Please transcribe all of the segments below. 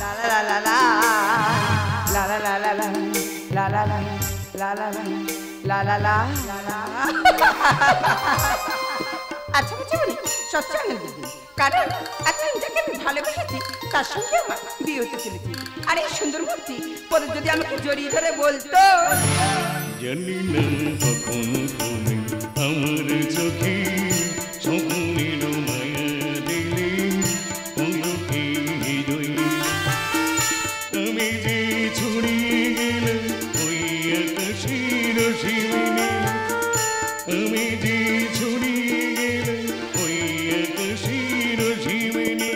লা লা লা লা লা লা লা লা লা লা লা লা লা লা লা লা লা। আচ্ছা বুঝছি বলি সব চ্যানেল দিদি, কারণ আচ্ছা যাকে আমি ভালোবেসেছি তার সঙ্গে আমার বিয়ে হতে চলেছি। আর এই সুন্দর মূর্তি পরে যদি আমাকে জড়িয়ে ধরে বলতো, জানি না কখন তুমি আমার চোখে স্বপ্নের মায়া দিলে, পলকে হৃদয় আমি যে ছড়িয়ে গেলাম ওই আকাশের সীমানে, আমি যে ছড়িয়ে গেলাম ওই আকাশের সীমানে।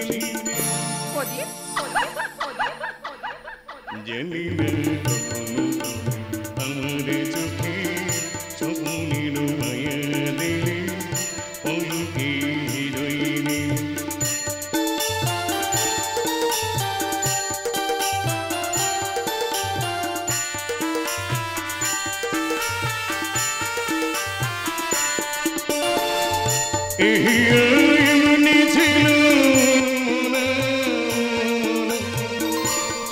জানি না কখনো আমার চোখে স্বপ্নের মায়া দিলে, পলকে হৃদয় এমনি ছিল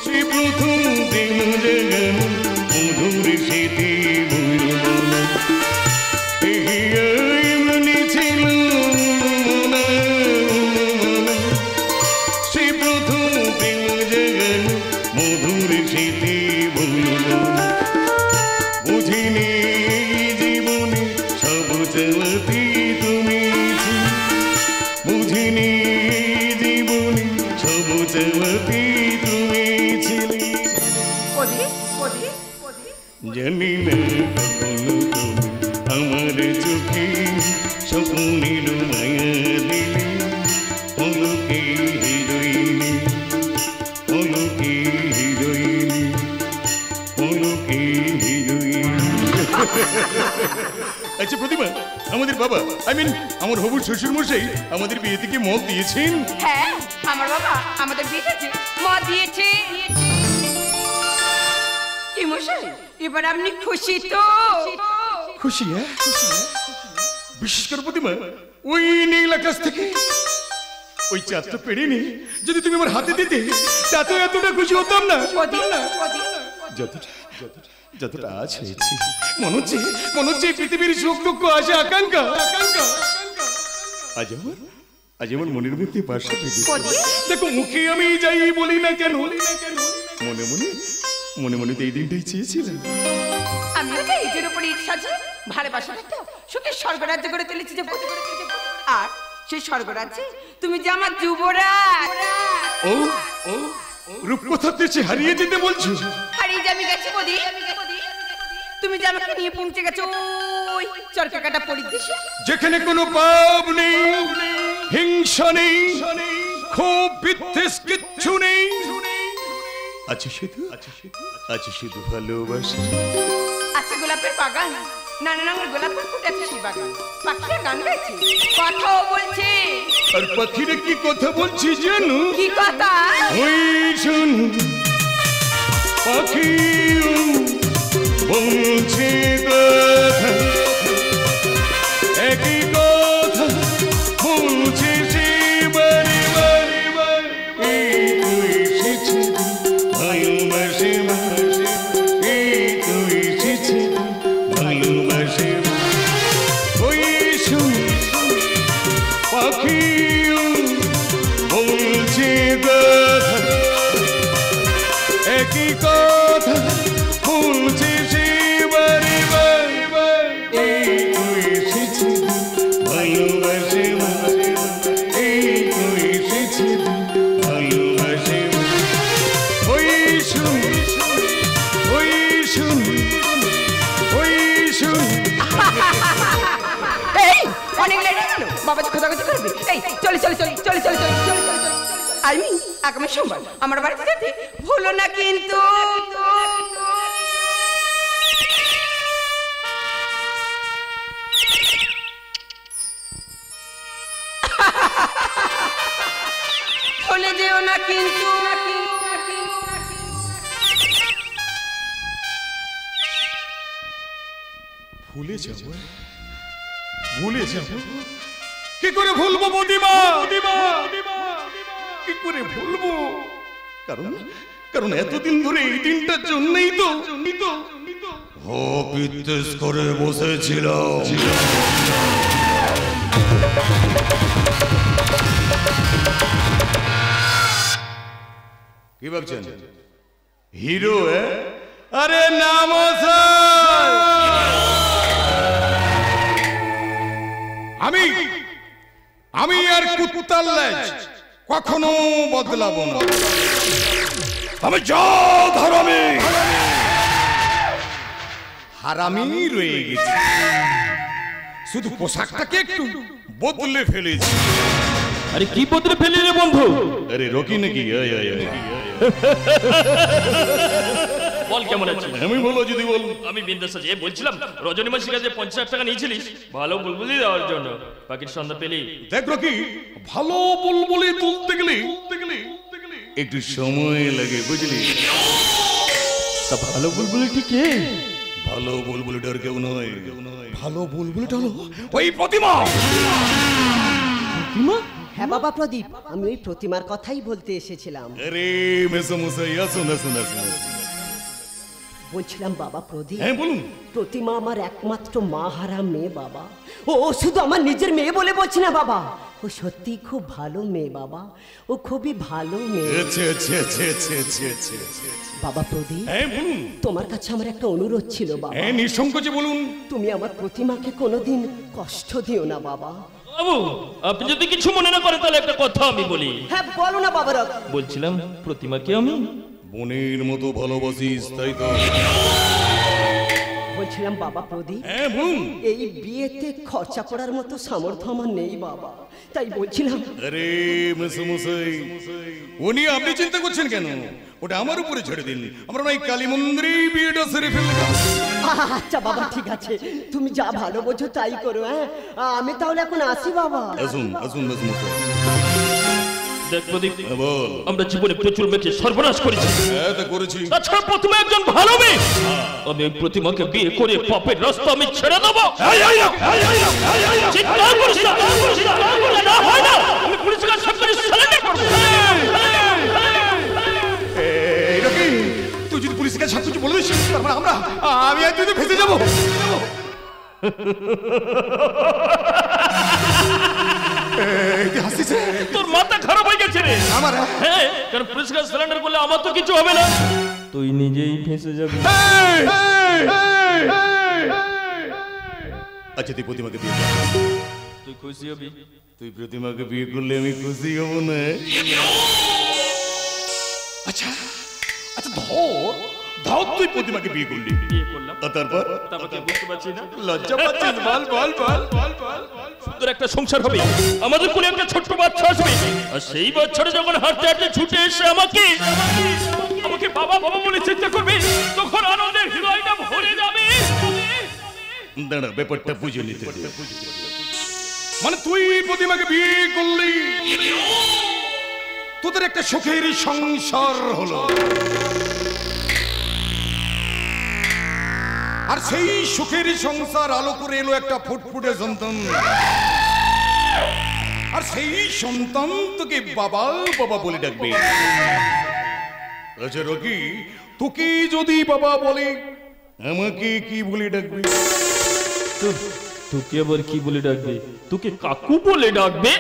সে প্রথম দিন জাগানো মধুর স্মৃতি বইল না, এমনি ছিল সে প্রথম দিন জাগানো মধুর স্মৃতি বইল না, বুঝিনি জীবনে সব চাওয়াতে তুমি, বুঝিনি জীবনে সব চাওয়াতে তুমি ছিলে। জানি না কখনো তুমি আমার চোখে স্বপ্নের মায়া দিলে, পলকে হৃদয় পলকে হৃদয় পলকে হৃদয়। আচ্ছা প্রতিমা, আমাদের বাবা আমার হবু শ্বশুর মশাই আমাদের বিয়ে থেকে মত দিয়েছেন? হ্যাঁ আমার বাবা আমাদের বিয়েতে মত দিয়েছে। কি মশাই এবার আপনি খুশি তো? খুশি? হ্যাঁ বিশেষ করে প্রতিমা ওই নীল আকাশ থেকে ওই চাঁদটা পেড়ে নি যদি তুমি আমার হাতে দিতে তাতেও এতটা খুশি হতাম না। যতটা যতটা আজ হয়েছি মনে হচ্ছে পৃথিবীর সুখ দুঃখ আশা আকাঙ্ক্ষা আজ আমার মনের মধ্যে বাসা বেঁধেছে। দেখো মুখে আমি যাই বলি না কেন, মনে মনে তো এই দিনটাই চেয়েছিলাম। আমিও তো এদের উপরে সাজি ভালোবাসাটা তো সুখের স্বর্গরাজ্য করে তুলেছি যে, আর সেই স্বর্গরাজ্যে তুমি যে আমার যুবরাজ। ও রূপকথাতে সে হারিয়ে যেতে বলছো? হারিয়ে যে আমি গেছি বদি, তুমি যে আমাকে নিয়ে পৌঁছে গেছো ওই চরকা কাটা পরিদেশে, যেখানে কোনো পাপ নেই, হিংসা নেই, ক্ষোভ বিদ্বেষ কিচ্ছু নেই, আছে শুধু ভালোবাসা। আচ্ছা গোলাপের বাগান, নানা রঙের গোলাপ ফুল ফুটেছে সেই বাগান, পাখিরা গান গাইছে, কথাও বলছে। আর পাখিরা কি কথা বলছি জানো? কি কথা? ওই শোনো পাখি বলছে কথা, একই কথা বলছে সে বারে বারে বারে, এই তো এসেছে ভালোবাসে একই কথা বলছিস এবারে এই তুই এসেছিস ভালোবাসে এই তুই এসেছিস ভালোবাসে ওই শুন ওই শুন ওই শুন এই অনেক লেট হয়ে গেল বাবা যে খোঁজাখুঁজি করবি এই চলে চলে চলে চলে চলে চলে চলে চলে আমি আগামী সোমবার আমার বাড়িতে যেতে ভুলো না কিন্তু ভুলে যেও না কিন্তু ভুলে যাব ভুলে যাব কি করে ভুলবো বৌদিমা কি করে ভুলবো কারণ কারণ এতদিন ধরে এই দিনটার জন্যই তো বিদ্বেষ করে বসেছিল কি ভাবছেন হিরো আরে নাম আমি আর কুত্তার লেজ কখনো বদলাবো না আমি যা ধরামি হারামি রয়ে গেছি শুধু পোশাকটাকে একটু বদলে ফেলেছি আরে কি বদলে ফেলি রে বন্ধু আরে রকি নাকি বল কেমন আছিস আমি বলো যদি বল আমি বিন্দাস আছি বলছিলাম রজনী মাসির কাছে 50,000 টাকা নিয়েছিলিস ভালো বুলবুলি দেওয়ার জন্য বাকির সন্ধ্যা পেলি দেখ রকি ভালো বুলবুলি তুলতে গেলে একটু সময় লাগে বুঝলি তা ভালো বুলবুলিটি কে ভালো বুলবুলিটার কেউ নয় ভালো বুলবুলিটা হলো ওই প্রতিমা হ্যাঁ বাবা প্রদীপ আমি ওই প্রতিমার কথাই বলতে এসেছিলাম আরে মেসমুসাই আসুন আসুন আসুন বলছিলাম বাবা প্রদীপ হ্যাঁ বলুন প্রতিমা আমার একমাত্র মা হারা মেয়ে বাবা ও শুধু আমার নিজের মেয়ে বলে বলছি না বাবা ও সত্যি খুব ভালো মেয়ে বাবা ও খুবই ভালো মেয়ে বাবা প্রদীপ হ্যাঁ বলুন তোমার কাছে আমার একটা অনুরোধ ছিল বাবা হ্যাঁ নিঃসংকোচে বলুন তুমি আমার প্রতিমাকে কোনোদিন কষ্ট দিও না বাবা বাবু আপনি যদি কিছু মনে না করেন তাহলে একটা কথা আমি বলি হ্যাঁ বলো না বাবা বলছিলাম প্রতিমাকে আমি বোনের মতো ভালোবাসিস তাই তো বলছিলাম বাবা প্রদীপ হ্যাঁ বলুন এই বিয়েতে খরচা করার মতো সামর্থ্য আমার নেই বাবা তাই বলছিলাম আরে মেসমুসাই উনি আপনি চিন্তা করছেন কেন ওটা আমার উপরে ছেড়ে দিন আমরা না এই কালী মন্দিরেই বিয়েটা সেরে ফেলবো আচ্ছা বাবা ঠিক আছে তুমি যা ভালো বোঝো তাই করো হ্যাঁ আমি তাহলে এখন আসি বাবা আসুন আসুন মেসমুসাই দেখ প্রদীপ বল আমরা জীবনে প্রচুর মেয়েকে সর্বনাশ করেছি হ্যাঁ তা করেছি তাছাড়া প্রতিমা একজন ভালো মেয়ে আমি ওই প্রতিমাকে বিয়ে করে পাপের রাস্তা আমি ছেড়ে দেবো চিৎকার করিস না, না হয় না আমি পুলিশের কাছে সব কিছু সারেন্ডার করব এটা কি তুই যদি পুলিশের কাছে সব কিছু বলে দিস তারপর আমি আর তুই ফেসে যাবো তোর মাথা খারাপ হয়ে গেছে রে আমার হ্যাঁ কারণ পুলিশের কাছে সারেন্ডার করলে আমার তো কিছু হবে না তুই নিজেই ফেঁসে যাবি আচ্ছা তুই প্রতিমাকে বিয়ে কর তুই খুশি হবি তুই প্রতিমাকে বিয়ে করলে আমি খুশি হব না আচ্ছা আচ্ছা ধর তুই প্রতিমাকে বিয়ে করলি বিয়ে করলাম তারপর তারপর বুঝতে পারছি না লজ্জা পাচ্ছিস বল সুন্দর একটা সংসার হবে আমাদের কোলে একটা ছোট্ট বাচ্চা আসবে আর সেই বাচ্চাটা যখন হাঁটতে হাঁটতে ছুটে এসে আমাকে বাবা বাবা বলে চিন্তা করবে তখন আনন্দের হৃদয়টা ভরে যাবে দাঁড়া ব্যাপারটা বুঝে নিতে মানে তুই প্রতিমাকে বিয়ে করলি তোদের একটা সুখের সংসার হলো আর সেই সুখের সংসার আলো করে এলো একটা ফুটফুটে সন্তান আর সেই সন্তান তোকে বাবা বাবা বলে ডাকবে আচ্ছা রকি তোকে যদি বাবা বলে আমাকে কি বলে ডাকবে তোকে আবার কি বলে ডাকবে তোকে কাকু বলে ডাকবে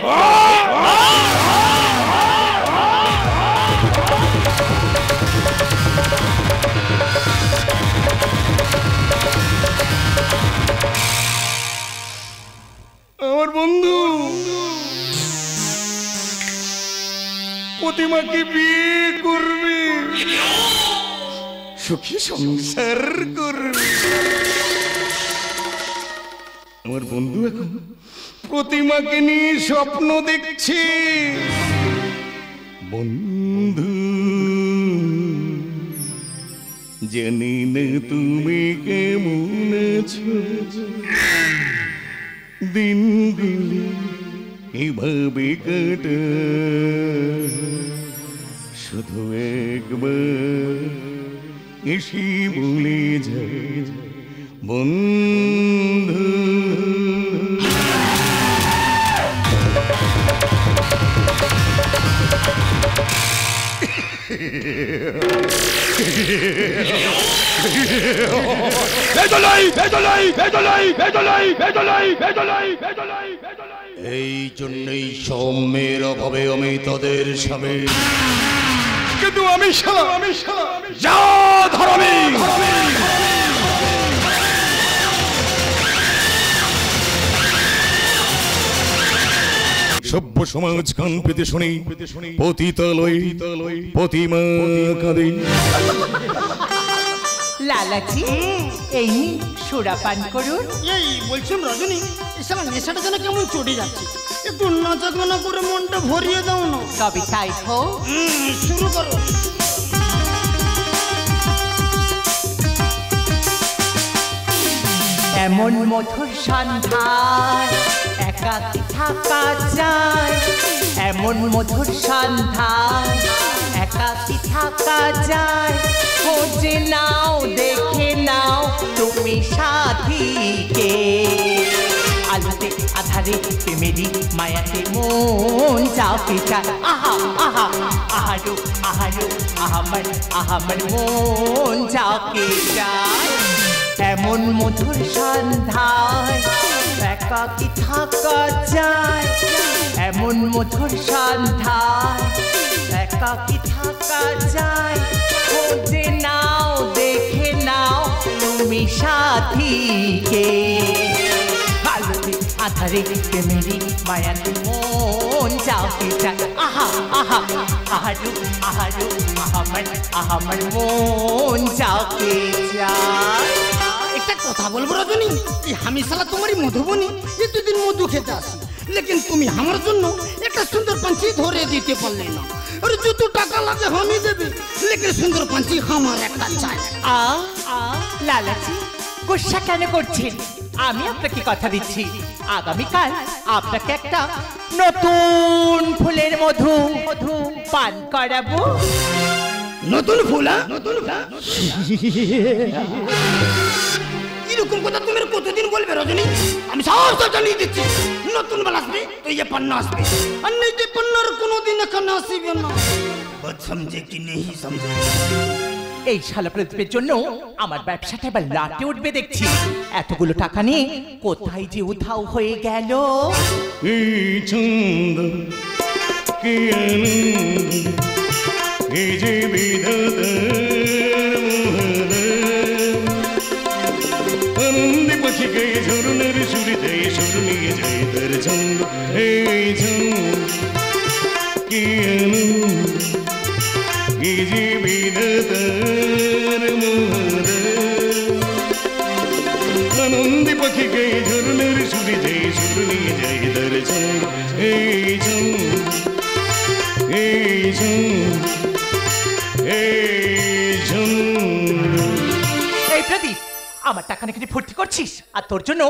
বন্ধু প্রতিমাকে বিয়ে করবে, সুখী সংসার করবে। আমার বন্ধু এখন প্রতিমাকে নিয়ে স্বপ্ন দেখছে। বন্ধু জানি না তুমি কেমন আছো, দিনগুলি এভাবে কাটা, শুধু একবার এসে বলে যায় বন্ধু। এই জন্যই সৌম্যের অভাবে আমি তাদের স্বামী, কিন্তু আমি যা ধর্মী। সভ্য সমাজ কান পেতে শুনি পতিতালয় প্রতিমা কাঁদে। লালাজি এই সুরাপান করুন। এই বলছিলাম রজনী, এসব নেশাটা যেন কেমন চড়ে যাচ্ছে, একটু নাচাগানা করে মনটা ভরিয়ে দাও না। তবে তাই হোক, শুরু করো। এমন মধুর সন্ধ্যায় একাকী থাকা যায়, এমন মধুর সন্ধ্যায় একাকী থাকা যায়। খোঁজে নাও দেখে নাও তুমি সাথীকে, আলোতে আধারে প্রেমেরই মায়াতে মন যাকে চায়। আহা আহা আহারো আহারো আহামার মন যাকে চায়। এমন মধুর সন্ধ্যায় একাকী থাকা যায়, এমন মধুর সন্ধ্যায় একাকী থাকা যায়। খোঁজে নাও দেখে নাও তুমি সাথীকে, আলোতে আধারে প্রেমেরই মায়াতে মন যাকে চায়। আহা আহা আহারো আহারো আহামার মন যাকে চায়। একটা কথা বলবো রজনী, এই হামিশালা তোমারই মধুবনী, এতদিন মধু খেতে আসি, লেকিন তুমি আমার জন্য একটা সুন্দর পাঞ্চি ধরে দিতে পারলে না। আরে যত টাকা লাগে আমি দেবে, লেকিন সুন্দর পাঞ্চি আমার একটা চাই। লালাজি গুসা কেন করছেন? আমি আপনাকে কথা দিচ্ছি, আগামীকাল আপনাকে একটা নতুন ফুলের মধু পান করাবো। নতুন ফুল? এরকম কথা তুমি কতদিন বলবে রজনী? আমি সব জানিয়ে দিচ্ছি, নতুন বেলা আসবে তো ইয়ে পণ্য আসবে, আর নেই যে পণ্যর কোনোদিন এখানে আসবে না। বাত সমঝে কি নেই সমঝে? এই শালা প্রদীপের জন্য আমার ব্যবসাটা এবার লাটে উঠবে দেখছি। এতগুলো টাকা নিয়ে কোথায় যে উধাও হয়ে গেল। এই ছন্দ কি আনন্দ, এই যে বিধাতার আনন্দে পাখি গায়ে ঝরনার সুরে যায়, সুর নিয়ে যায় তার ছন্দ। এই ছন্দ কি আনন্দ, এই যে বিধাতার আনন্দে পাখি গায়ে ঝরনার সুরে যায়, সুর নিয়ে যায় তার ছন্দ। এই ছন্দ এই ছন্দ এই ছন্দ। এই প্রদীপ, আমার টাকা নাকি ফুর্তি করছিস, আর তোর জন্য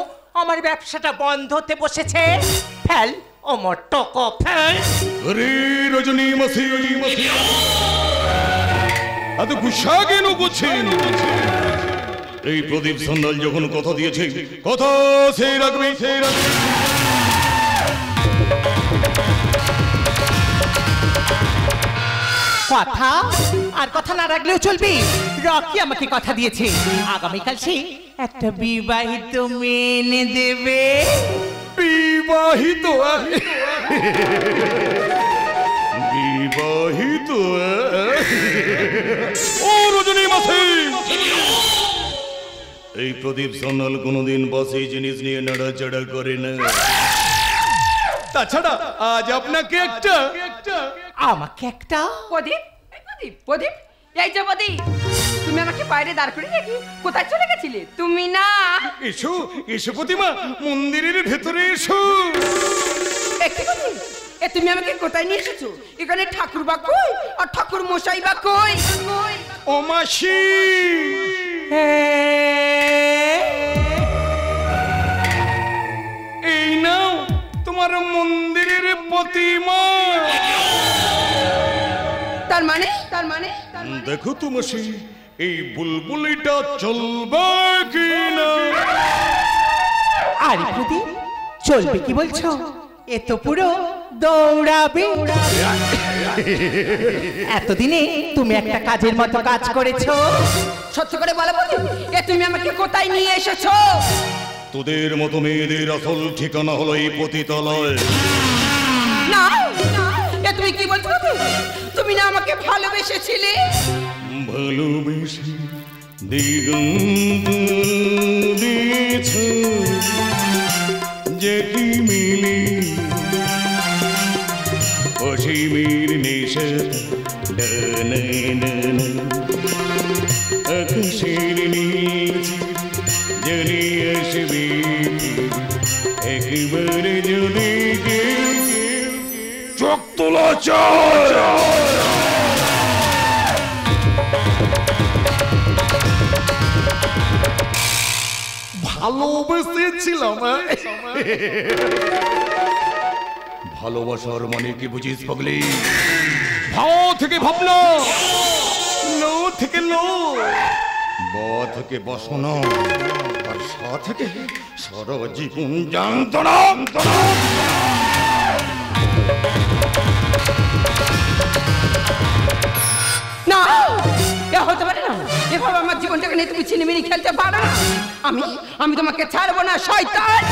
আমার ব্যবসাটা বন্ধ হতে বসেছে। ফেল আমার টাকা ফেল। আরে রজনী মাসি এত গুসা কেন করছেন? এই প্রদীপ সান্যাল যখন কথা দিয়েছে, কথা সেই রাখবে। কথা আর কথা না রাখলেও চলবে। রকি আমাকে কথা দিয়েছে, আগামীকাল সে একটা বিবাহিত মেয়ে এনে দেবে। বিবাহিত? বিবাহিত? ও রজনী মাসি, এই প্রদীপ সান্যাল কোনোদিন বাসি জিনিস নিয়ে নাড়াচাড়া করে না। তাছাড়া আজ আপনাকে আমাকে একটা প্রদীপ, এই প্রদীপ, প্রদীপ, এই যে প্রদীপ, তুমি আমাকে বাইরে দাঁড় করে রেখে কোথায় চলে গেছিলে? তুমি না এসো এসো প্রতিমা, মন্দিরের ভেতরে এসো। একটি প্রদীপ, এ তুমি আমাকে কোথায় নিয়ে এসেছো? এখানে ঠাকুর বা কই আর ঠাকুর মশাই বা কই? ও মাসি, এই নাও তোমার মন্দিরের প্রতিমা। তার মানে দেখো তো মাসি, এই বুলবুলিটা চলবে কি না? আরে প্রদীপ, চলবে কি বলছো? এ তো পুরো দৌড়াবে। এতদিনে তুমি একটা কাজের মতো কাজ করেছো। সত্য করে বলো প্রদীপ, এ তুমি আমাকে কোথায় নিয়ে এসেছো? তোদের মতো মেয়েদের আসল ঠিকানা হলো এই পতিতালয়। না, এ তুমি কি বলছো প্রদীপ? তুমি না আমাকে ভালোবেসেছিলে? ভালোবেসে দিগন্ত দিয়েছ যে কি মিলি অসীমের নেশা ডানা ডানা আকাশের নিচে জলে আসবে একবারে যদি চোখ তোলা চায়। ভালোবেসেছিলাম। ভালোবাসার মানে কি বুঝিস পাগলি? ভাও থেকে ভাবনা, লো থেকে লো, ব থেকে বাসনা, আর সা থেকে সারা জীবন যন্ত্রণা। না, এ হতে পারে না। এভাবে আমার জীবনটাকে নিয়ে তুমি ছিনিমিনি খেলতে পারো না। আমি তোমাকে ছাড়বো না শয়তান।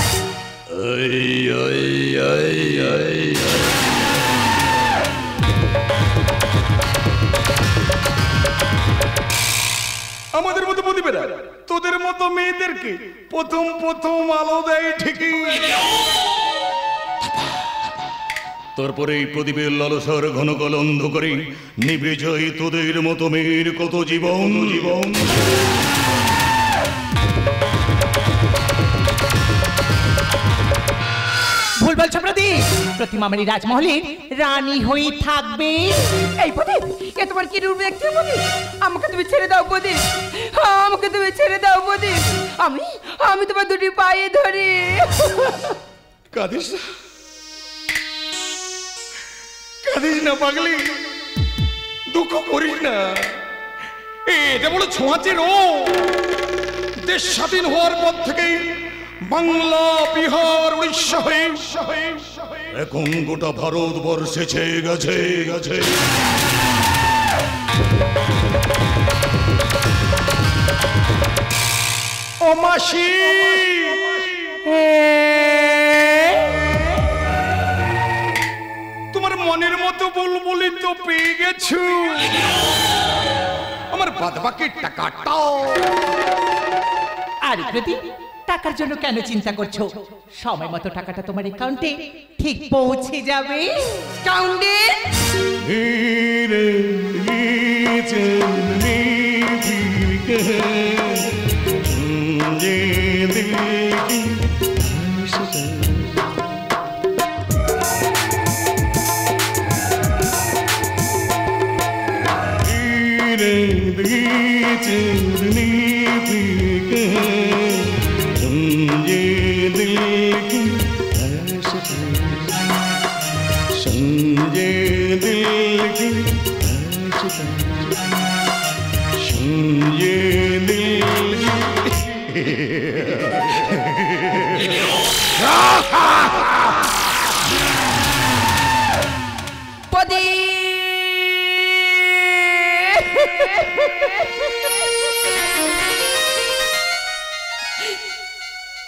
আমাদের মতো প্রতিবেরা তোদের মতো মেয়েদেরকে প্রথম আলো দেয় ঠিকই, তারপরে এই প্রদীপের লালসার ঘন কাল অন্ধকারে নিভে যায় তোদের মতো মেয়ের কত জীবন। ভুল বলছো প্রদীপ, প্রতিমা মানে রাজমহলের রানী হয়ে থাকবে। এই প্রদীপ, এ তোমার কি রূপ দেখছো প্রদীপ? আমাকে তুমি ছেড়ে দাও প্রদীপ, আমাকে তুমি ছেড়ে দাও প্রদীপ। আমি তোমার দুটি পায়ে ধরি। কাঁদিস না পাগলি, দুঃখ করিস না। এটা বলে ছোঁয়াচে রোগ। দেশ স্বাধীন হওয়ার পর থেকেই বাংলা, বিহার, উড়িষ্যা হয়ে এখন গোটা ভারতবর্ষে ছেয়ে গেছে। ও মাসি, তোমার মনের মতো বুলবুলি তো পেয়ে গেছো। আমার বাদবাকি টাকাটাও। আরে প্রদীপ, টাকার জন্য কেন চিন্তা করছো? সময় মতো টাকাটা তোমার অ্যাকাউন্টে ঠিক পৌঁছে যাবে। কাউন্ডে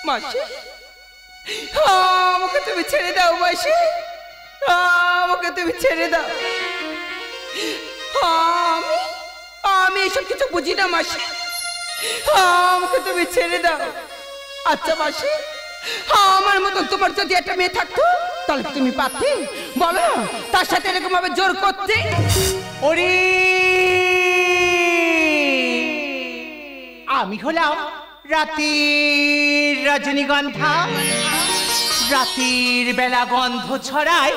মাসি, আমাকে তুমি ছেড়ে দাও মাসি, আমাকে তুমি ছেড়ে দাও। আমি এসব কিছু বুঝি না মাসি, আমাকে তুমি ছেড়ে দাও। আচ্ছা মাসি, আমার মতন তোমার যদি একটা মেয়ে থাকতো তাহলে তুমি পারতে বলো না তার সাথে এরকম ভাবে জোর করতে। ওরে আমি হলাম রাতের রজনীগন্ধা, রাতের বেলা গন্ধ ছড়ায়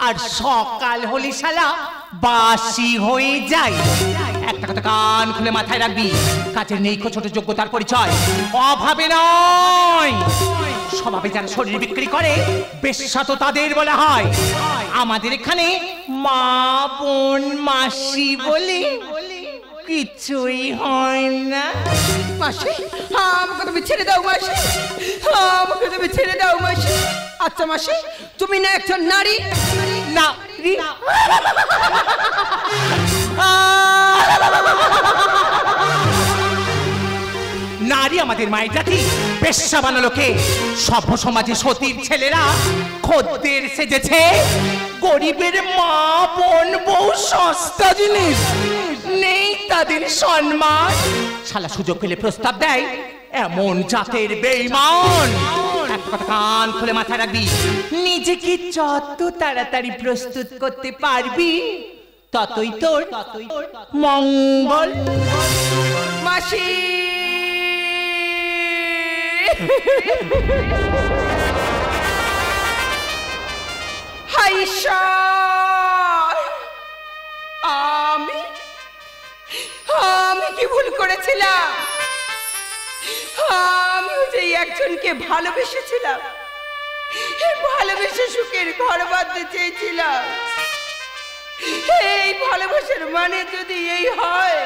আর সকাল হলে শালা বাসি হয়ে যায়। একটা কথা কান খুলে মাথায় রাখবি, কাজের নেই ছোট যোগ্যতার পরিচয়, অভাবে নয়। স্বভাবে যারা শরীর বিক্রি করে বেশ্যা তো তাদের বলা হয়। আমাদের এখানে মা বোন মাসি বলে কিছুই হয় না। মাসি আমাকে তুমি ছেড়ে দাও মাসি, আমাকে তুমি ছেড়ে দাও মাসি। আচ্ছা মাসি তুমি না একজন নারী? না নারী আমাদের মায়ের জাতি, পেশা বানালোকে সভ্য সমাজে সতীর ছেলেরা খদ্দের সেজেছে। গরিবের মা বোন বউ সস্তা জিনিস, নেই তাদের সম্মান। শালা সুযোগ পেলে প্রস্তাব দেয় এমন জাতের বেঈমান। একটা কথা কান খুলে মাথায় রাখবি, নিজেকে যত তাড়াতাড়ি প্রস্তুত করতে পারবি ততই তোর মঙ্গল। মাসি হাই ঈশ্বর, আমি কি ভুল করেছিলাম? আমি যে একজনকে ভালোবেসেছিলাম, ভালোবেসে সুখের ঘর বাঁধতে চেয়েছিলাম। এই ভালোবাসার মানে যদি এই হয়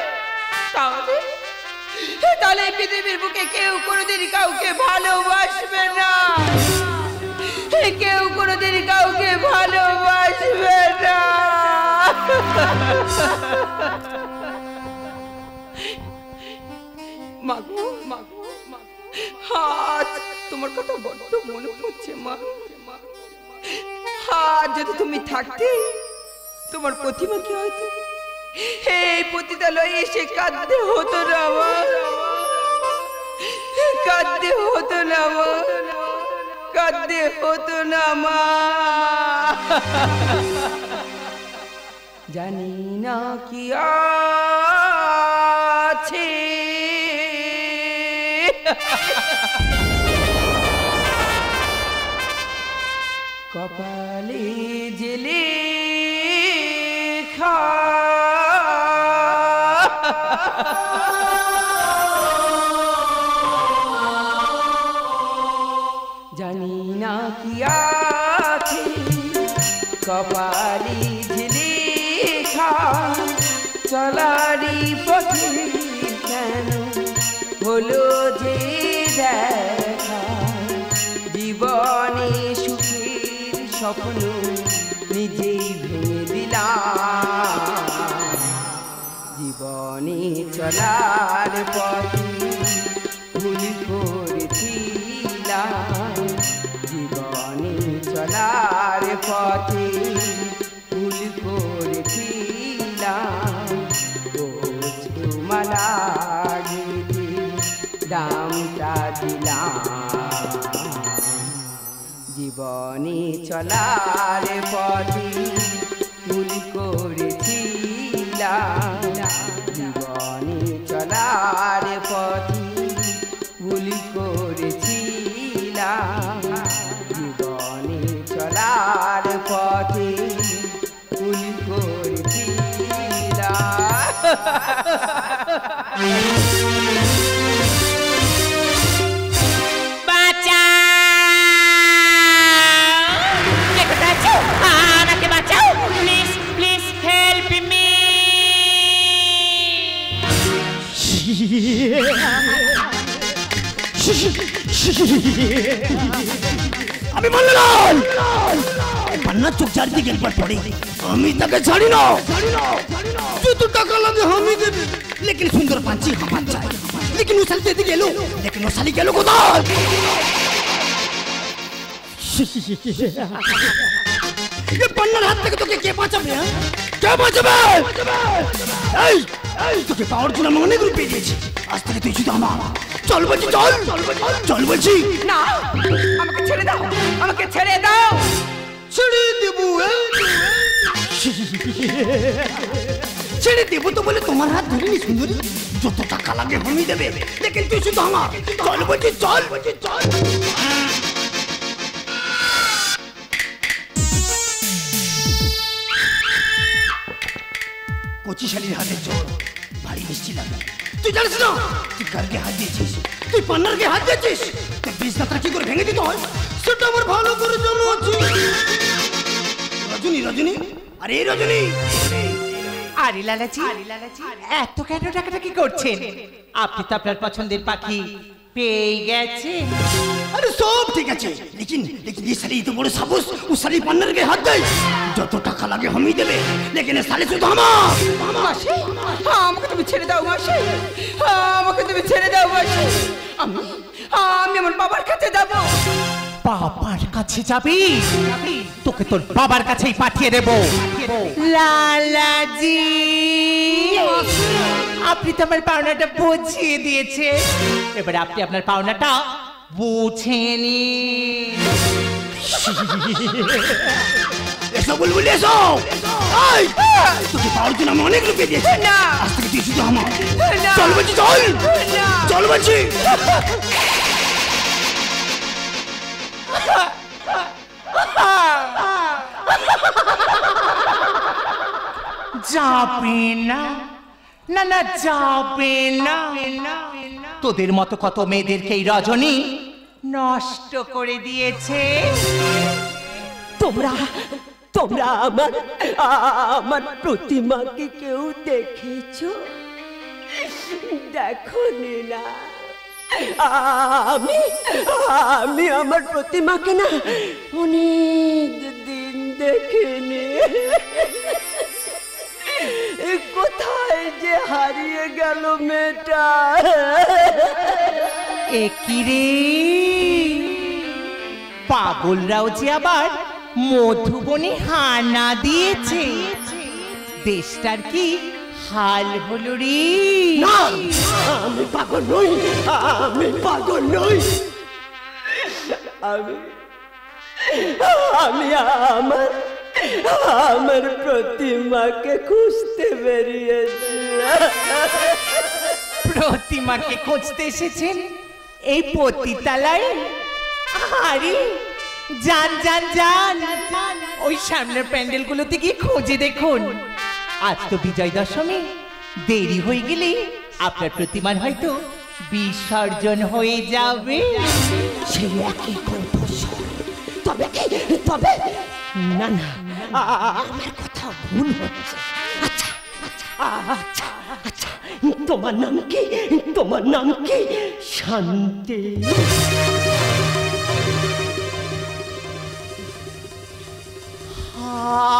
তাহলে পৃথিবীর বুকে কেউ কোনোদিন কাউকে ভালোবাসবে না, কেউ কোনোদিন কাউকে ভালোবাসবে না। মাগো মাগো আজ তোমার কথা বড্ড মনে পড়ছে মা। আজ যদি তুমি থাকতে তোমার প্রতিমাকে হয়তো এই পতিতালয়ে এসে কাঁদতে হতো না আমার, কাঁদতে হতো না আমার, কাঁদতে হতো না মা। জানি না কি আছে কপালে জেলে খা, জানি না কি আছে কপালে জেলে খা, চলারি পথে কেন হলো যে দেখা, জীবনে সুখের স্বপ্ন নিজেই ভেঙে দিলাম, জীবনে চলার পথে ভুল করেছিলাম, জীবনে চলার পথে ভুল করেছিলাম। মালা গেঁথে দামটা দিলাম, জীবনে চলার পথে ভুল করেছিলাম, জীবনে চলার পথে ভুল করেছিলাম, জীবনে চলার পথে ভুল আমি মানলাম পান্না চোখ চারদিকে একবার পড়ে আমি তাকে ছাড়ি না, যত টাকা লাগে আমি দেবে, लेकिन सुंदर पांची हमार चाय, लेकिन वो साली दे गेलो, लेकिन वो साली गेलो कोথায়? ये पन्नार हाथ থেকে তোকে কে বাঁচাবে? কে বাঁচাবে? এই তোকে পাওয়ার জন্য আমি অনেক রূপে দিয়েছি, আজ থেকে তুই শুধু আমার। চল বলছি, চল বলছি। না, আমাকে ছেড়ে দাও, আমাকে ছেড়ে দাও। ছেড়ে দেবো ছেড়ে দেবো তো বলে তোমার হাত ধরিনি সুন্দরী, যত টাকা লাগে আমি দেবে, লেকিন তুই শুধু আমার। চল বলছি, চল বলছি, চল। কচিশালীর হাতের জল ভারী মিষ্টি লাগে। তুই জানিস না তুই কারকে হাত দিয়েছিস, তুই পান্নারকে হাত দিয়েছিস, তুই বিছনাটা কি করে ভেঙে দিতে হয় সেটা আমার ভালো করে জানা আছে। রজনী, রজনী, আরে রজনী। আরে লালাজি, এত কেন টাকাটাকি করছেন? আপনি তো আপনার পছন্দের পাখি পেয়ে গেছেন। আরে সব ঠিক আছে, লেকিন ये साली तो बड़े साबुस उस साली पार्टनर के हाथ दे, যত টাকা লাগে আমি দেবে, লেকিন साले শুধু আমার। মাসি, আমাকে তুমি ছেড়ে দাও মাসি, আমাকে তুমি ছেড়ে দাও মাসি। আমি আমার বাবার কাছে যাব। বাবার কাছে যাবি? তোকে তোর বাবার কাছেই পাঠিয়ে দেব। লালাজি, আপনি তো আমার পাওনাটা বুঝিয়ে দিয়েছে, এবার আপনি আপনার পাওনাটা বুঝে নিন। এসো বুলবুল, এসো। এই, তোকে পাওয়ার জন্য আমি অনেক রুপিয়ে দিয়েছি। না, আজ থেকে তুই শুধু আমার। না। চল বলছি, চল। না। চল বলছি। যাবে না, না না যাবে না। তোদের মতো কত মেয়েদেরকে এই রজনী নষ্ট করে দিয়েছে। তোমরা তোমরা আমার প্রতিমাকে কেউ দেখেছো? দেখো না, আমি আমার প্রতিমাকে না অনেক দিন দেখিনি। কোথায় যে হারিয়ে গেল মেয়েটা। একই রে, পাগলরাও যে আবার মধুবনে হানা দিয়েছে, দেশটার কি হাল হলো রে। না, আমি পাগল নই, আমি পাগল নই। আমি আমার প্রতিমাকে খুঁজতে বেরিয়েছি। প্রতিমাকে খুঁজতে এসেছেন এই পতিতালায়? আরে যান যান যান, ওই সামনের প্যান্ডেলগুলোতে গিয়ে খুঁজে দেখুন। আজ তো বিজয় দশমী, দেরি হয়ে গেলে আপনার প্রতিমার হয়তো বিসর্জন হয়ে যাবে। সেই একই কণ্ঠস্বর। তবে না না, আমার কথা ভুল হচ্ছে। আচ্ছা আচ্ছা আচ্ছা, তোমার নাম কি? তোমার নাম কি? শান্তি।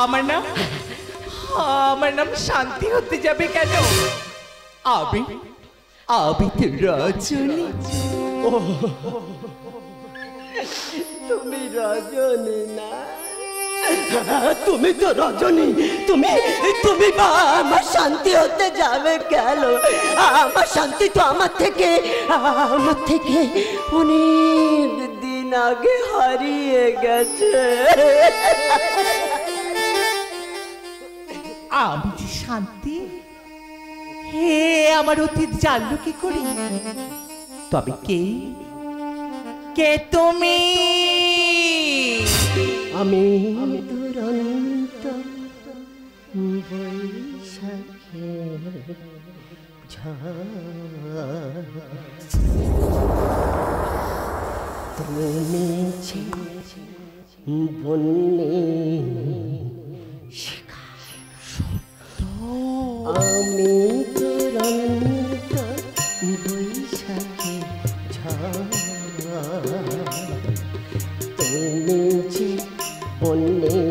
আমার নাম শান্তি হতে যাবে কেন? আমি তো রজনী। তুমি রজনী না? তুমি তো রজনী। তুমি আমার শান্তি হতে যাবে কেন? আমার শান্তি তো আমার থেকে অনেক দিন আগে হারিয়ে গেছে। আমি যে শান্তি, হে আমার অতীত জানলো কি করি? তবে কে তুমি? আমি দুরন্ত বৈশাখের ঝড়, তুমি বন্যে আমি দুরন্ত বৈশাখের ঝড়, তুমি যে বন্যে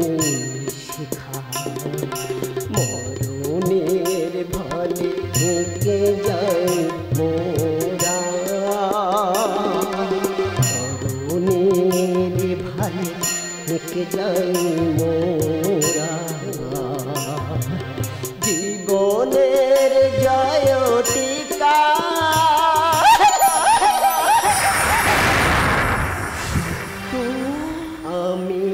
শিখা, মরণের ভালে থেকে যায় মোরা, মরণের ভালে থেকে যায় মোরা, জীবনের জয় টিকা আমি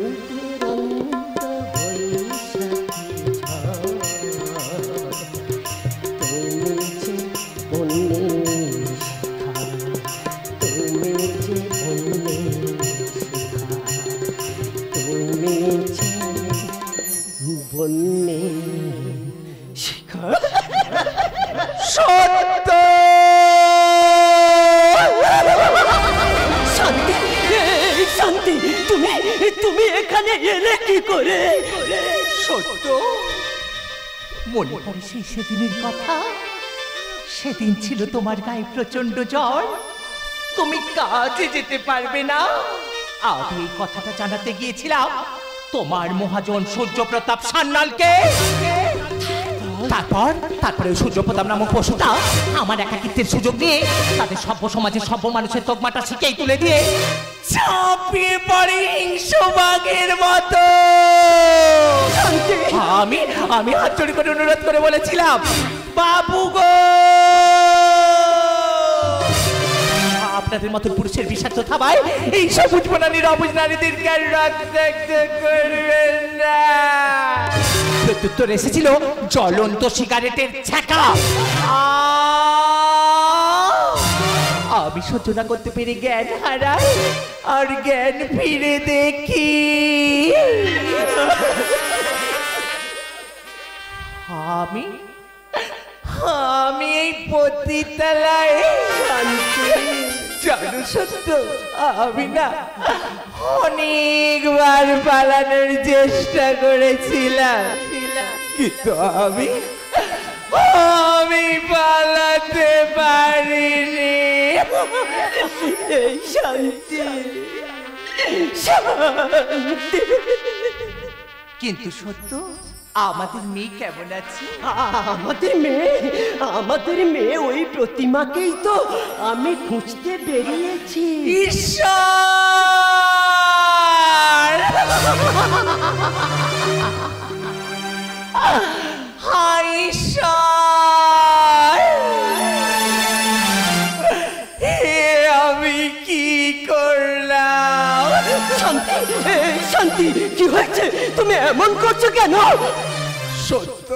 এলে কি করে? সত্য মনে পড়ে সেই সেদিনের কথা। সেদিন ছিল তোমার গায়ে প্রচন্ড জ্বর, তুমি কাজে যেতে পারবে না। আমি এই কথাটা জানাতে গিয়েছিলাম তোমার মহাজন সূর্যপ্রতাপ সান্যালকে। তারপরে সূর্যপ্রতাপ নামক পশুটা আমার একাকিত্বের সুযোগ নিয়ে তাদের সভ্য সমাজের সভ্য মানুষের তকমাটা শিখেই তুলে দিয়ে চাপিয়ে পড়ে হিংস্রবাগের মতো। আমি হাত জোড় করে অনুরোধ করে বলেছিলাম, বাবু গো, আপনাদের মতো পুরুষের বিষাক্ত থাবায় এই সবুজ বনানীর অবুজ নারীদের জ্ঞান রক্তাক্ত করবেন না। প্রত্যুত্তর এসেছিল জ্বলন্ত সিগারেটের ছ্যাঁকা। আমি সহ্য না করতে পেরে জ্ঞান হারাই, আর জ্ঞান ফিরে দেখি আমি এই পতিতালায় জানো সত্য, আমি না অনেকবার পালানোর চেষ্টা করেছিলাম, কিন্তু আমি পালাতে পারিনি। এই শান্তি, কিন্তু সত্য, আমাদের মেয়ে কেমন আছে? আমাদের মেয়ে ওই প্রতিমাকেই তো আমি খুঁজতে বেরিয়েছি। ঈশ্বর, হায় ঈশ্বর, আমি কি করলাম? শান্তি, কি হয়েছে? তুমি এমন করছো কেন? সত্য,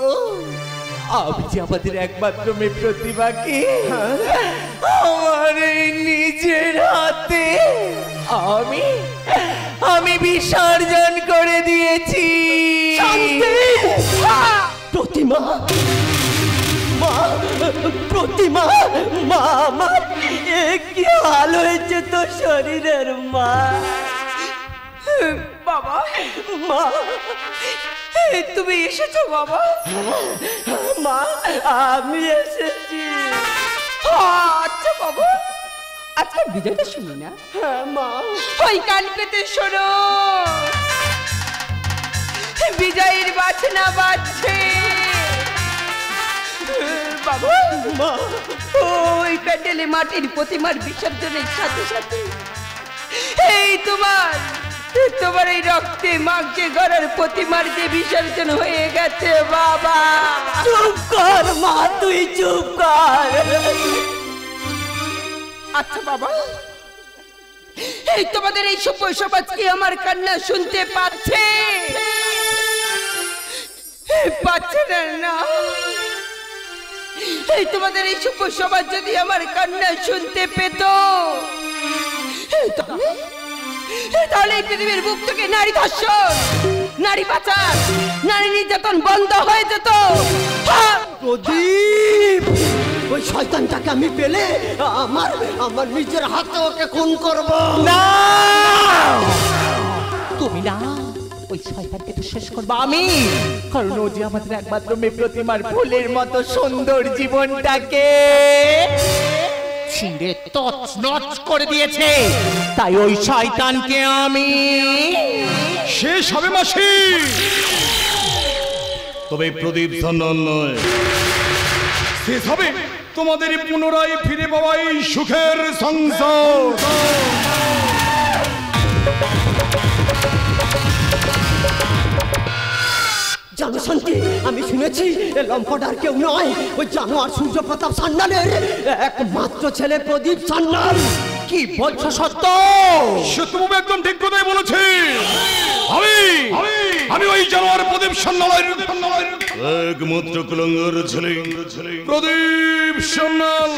আমি যে আমাদের একমাত্র মেয়ে প্রতিভাকে আমার এই নিজের হাতে আমি বিসর্জন করে দিয়েছি। প্রতিমা, প্রতিমা, মা আমার কি হাল হয়েছে তো শরীরের? মা, বাবা, মা, তুমি এসেছো বাবা? মা, আমি এসেছি। আচ্ছা বাবা, আজকে বিজয়টা শুনি না? হ্যাঁ মা। ওই কান পেতে শোনো, বিজয়ের বাজনা বাজছে। বাবা, মা, ওই প্যান্ডেলে মাটির প্রতিমার বিসর্জনের সাথে সাথে এই তোমার এই রক্তে মাংসে গড়ার প্রতিমার যে বিসর্জন হয়ে গেছে। বাবা চুপ কর মা, তুই চুপ কর। আচ্ছা বাবা, এই তোমাদের এই সভ্য সমাজ কি আমার কান্না শুনতে পাচ্ছে? পাচ্ছে না? এই তোমাদের এই সভ্য সমাজ যদি আমার কান্না শুনতে পেত, তাহলে এই পৃথিবীর বুক থেকে নারী ধর্ষণ, নারী পাচার, নারী নির্যাতন বন্ধ হয়ে যেত। প্রদীপ, ওই শয়তানটাকে আমি পেলে আমার নিজের হাতে ওকে খুন করব। না, তুমি না, ওই শয়তানকে তো শেষ করবো আমি, কারণ ও যে আমাদের একমাত্র মেয়ে প্রতিমার ফুলের মতো সুন্দর জীবনটাকে ছিঁড়ে তছনছ করে দিয়েছে। তাই ওই শয়তানকে আমি শেষ হবে মাসি। তবে প্রদীপ সান্যাল নয়, শেষ হবে তোমাদের পুনরায় ফিরে পাওয়া এই সুখের সংসার। জানো শান্তি, আমি শুনেছি লম্পট আর কেউ নয়, ওই জানোয়ার সূর্যপ্রতাপ সান্যালের একমাত্র ছেলে প্রদীপ সান্যাল। কি বলছো সত্য? সত্যবাবু একদম ঠিক কথাই বলেছে। আমি ওই জানোয়ার প্রদীপ সান্যালের একমাত্র কুলঙ্গার ছেলে প্রদীপ সান্যাল।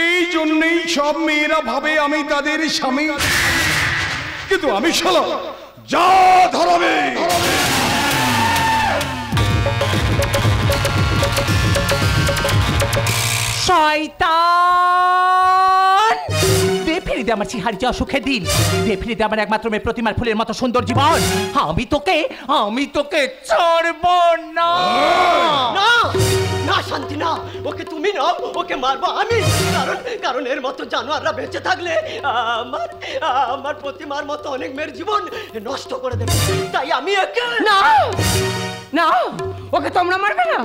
এই জন্যই সব মেয়েরা ভাবে আমি তাদের স্বামী, কিন্তু আমি শালা যা ধরাবে। শয়তান, ফিরে ফিরে দে আমার চিহারি যাওয়া সুখের দিন, দে ফিরে দে আমার একমাত্র মেয়ে প্রতিমার ফুলের মতো সুন্দর জীবন। আমি তোকে ছাড়ব না। না না শান্তি না, ওকে তুমি নাও, ওকে মারবো আমি। কারণ এর মতো জানোয়াররা বেঁচে থাকলে আমার প্রতিমার মতো অনেক মেয়ের জীবন নষ্ট করে দেবে, তাই আমি একে না না, ওকে তোমরা মারবে না,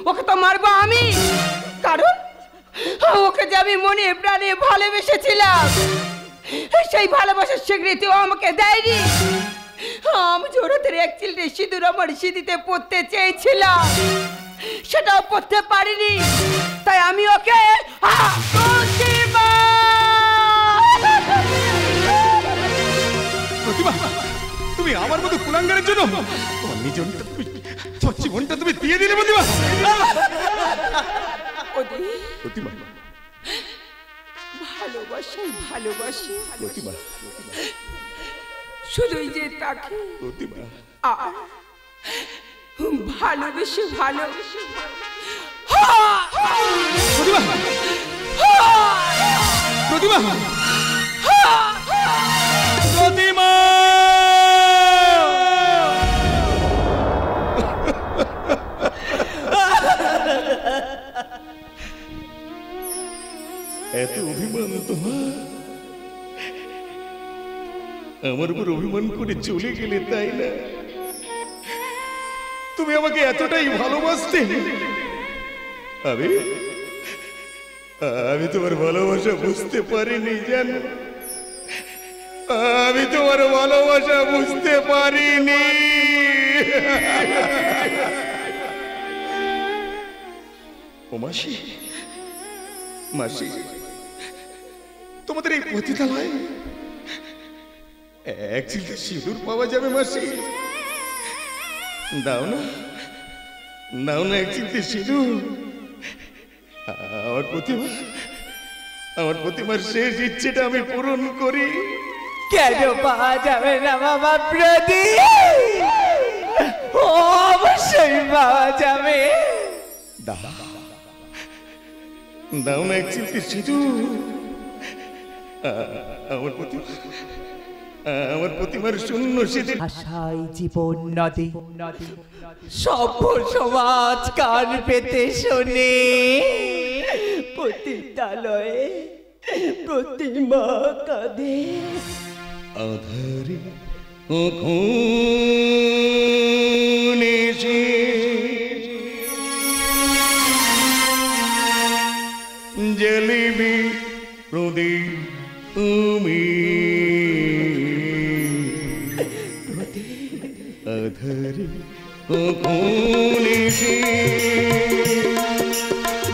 ওকে তো মারবো আমি। কারণ ওকে যে আমি মনে প্রাণে ভালোবেসেছিলাম, সেই ভালোবাসার স্বীকৃতিও আমাকে দেয়নি। আমি জোড়াতের এক চিলটে সিঁদুর আমার সিঁথিতে পড়তে চেয়েছিলাম, সেটাও পড়তে পারিনি, তাই আমি ওকে প্রতিমা, তুমি আমার মতো কুলাঙ্গারের জন্য তোমার জীবনটা তুমি দিয়ে দিলে প্রতিমা। প্রতিমা ভালোবাসি শুধুই যে তাকে আর ভালোবেসে প্রতিমা এত অভিমান তোমার, আমার উপর অভিমান করে চলে গেলে, তাই না? তুমি আমাকে এতটাই ভালোবাসতে। আমি তোমার ভালোবাসা বুঝতে পারিনি, জানো? আমি তোমার ভালোবাসা বুঝতে পারিনি। ও মাসি, তোমাদের এই পতিতালয়ে এক চিলতে সিঁদুর পাওয়া যাবে মাসি? দাও না এক চিলতে সিঁদুর। আমার প্রতিমার শেষ ইচ্ছেটা আমি পূরণ করি। কেন পাওয়া যাবে না বাবা প্রদীপ? অবশ্যই পাওয়া যাবে। দাও না এক চিলতে সিঁদুর। আমার প্রতিমার শূন্য সেদিন আশাই জীবন নদী, সভ্য সমাজ কান পেতে শোনে, পতিতালয়ে প্রতিমা কাঁদে। আধারে ওখানে জলিবি প্রদীপ তুমি, আধারে ওখানে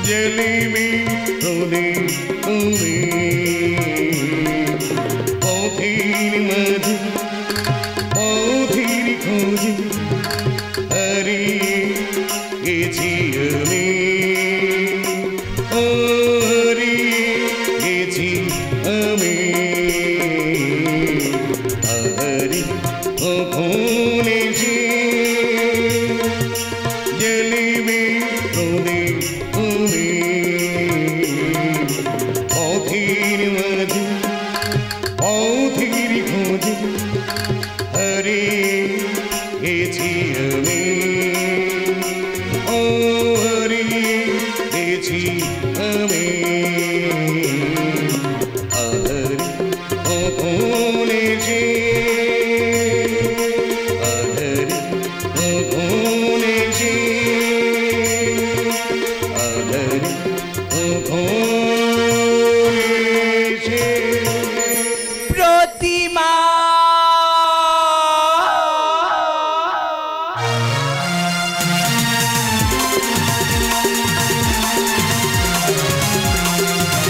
জলিবি প্রদীপ তুমি, পথির মাঝে পথির খোঁজে হারিয়ে গেছি আমি, হারিয়ে গেছি আমি। আধারে ওখানে জলিবি প্রদীপ তুমি, পথির মাঝে পথির খোঁজে হারিয়ে গেছি আমি, হারিয়ে গেছি